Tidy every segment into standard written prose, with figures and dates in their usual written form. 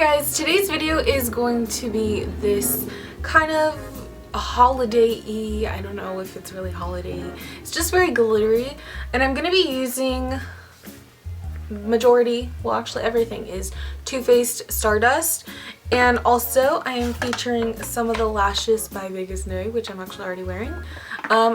guys, today's video is going to be this kind of holiday-y, I don't know if it's really holiday, it's just very glittery, and I'm going to be using majority, well actually everything is Too Faced Stardust, and also I am featuring some of the lashes by Biggest No, which I'm actually already wearing.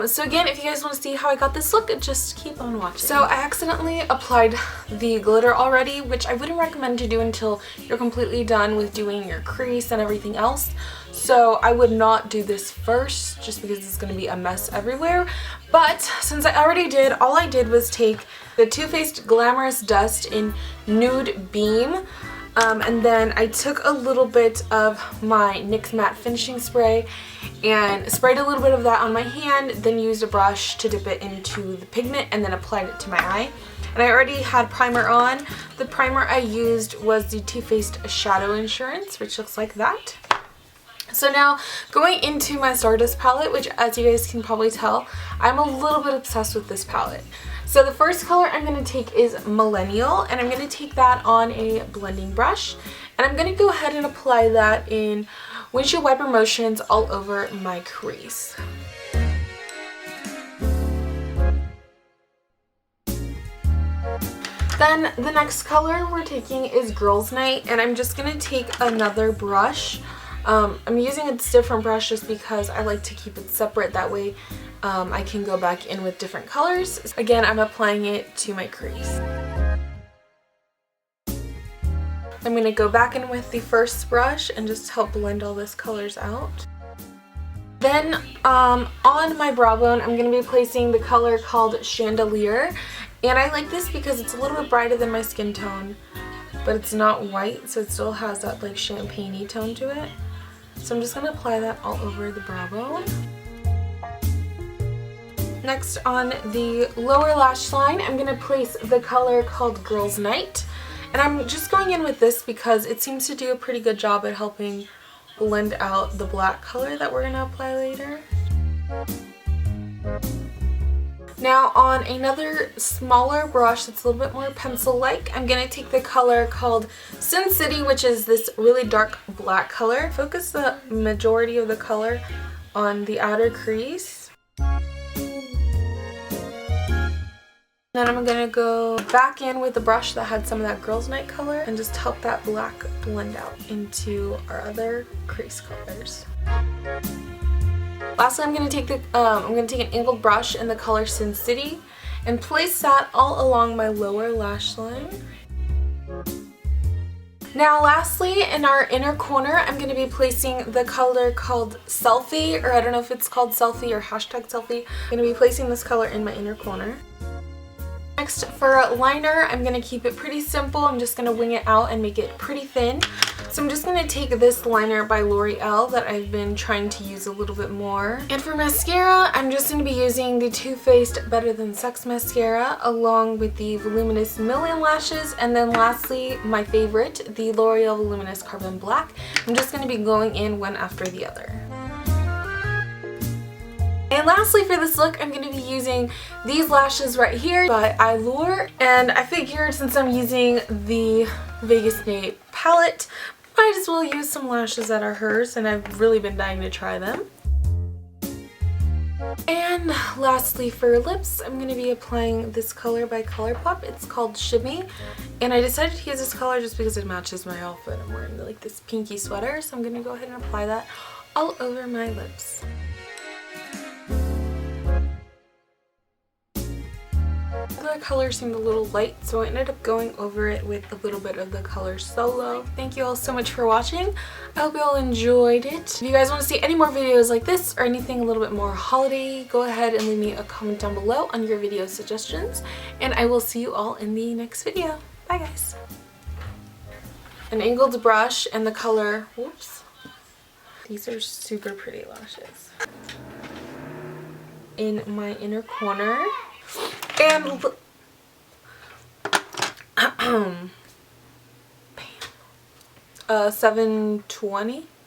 So again, if you guys want to see how I got this look, just keep on watching. So I accidentally applied the glitter already, which I wouldn't recommend to do until you're completely done with doing your crease and everything else. So I would not do this first just because it's going to be a mess everywhere. But since I already did, all I did was take the Too Faced Glamorous Dust in Nude Beam. And then I took a little bit of my NYX Matte Finishing Spray and sprayed a little bit of that on my hand, then used a brush to dip it into the pigment and then applied it to my eye. And I already had primer on. The primer I used was the Too Faced Shadow Insurance, which looks like that. So now going into my Stardust palette, which as you guys can probably tell, I'm a little bit obsessed with this palette. So the first color I'm going to take is Millennial, and I'm going to take that on a blending brush. And I'm going to go ahead and apply that in windshield wiper motions all over my crease. Then the next color we're taking is Girls Night, and I'm just going to take another brush. I'm using a different brush just because I like to keep it separate, that way I can go back in with different colors. Again, I'm applying it to my crease. I'm going to go back in with the first brush and just help blend all these colors out. Then on my brow bone, I'm going to be placing the color called Chandelier, and I like this because it's a little bit brighter than my skin tone, but it's not white, so it still has that like champagne-y tone to it. So I'm just going to apply that all over the brow bone. Next, on the lower lash line, I'm going to place the color called Girls Night. And I'm just going in with this because it seems to do a pretty good job at helping blend out the black color that we're going to apply later. Now on another smaller brush that's a little bit more pencil-like, I'm going to take the color called Sin City, which is this really dark black color. Focus the majority of the color on the outer crease. Then I'm going to go back in with the brush that had some of that Girls Night color and just help that black blend out into our other crease colors. Lastly, I'm going to take an angled brush in the color Sin City and place that all along my lower lash line. Now lastly, in our inner corner, I'm going to be placing the color called Selfie, or I don't know if it's called Selfie or hashtag Selfie. I'm going to be placing this color in my inner corner. Next, for liner, I'm going to keep it pretty simple. I'm just going to wing it out and make it pretty thin. So I'm just going to take this liner by L'Oreal that I've been trying to use a little bit more. And for mascara, I'm just going to be using the Too Faced Better Than Sex mascara along with the Voluminous Million Lashes. And then lastly, my favorite, the L'Oreal Voluminous Carbon Black. I'm just going to be going in one after the other. And lastly, for this look, I'm going to be using these lashes right here by Allure. And I figured since I'm using the Vegas No palette, might as well use some lashes that are hers, and I've really been dying to try them. And lastly, for lips, I'm going to be applying this color by ColourPop. It's called Shimmy, and I decided to use this color just because it matches my outfit. I'm wearing like this pinky sweater, so I'm going to go ahead and apply that all over my lips. The color seemed a little light, so I ended up going over it with a little bit of the color Solo. Thank you all so much for watching. I hope you all enjoyed it. If you guys want to see any more videos like this or anything a little bit more holiday, go ahead and leave me a comment down below on your video suggestions, and I will see you all in the next video. Bye guys! An angled brush and the color, whoops, these are super pretty lashes, in my inner corner. And 720.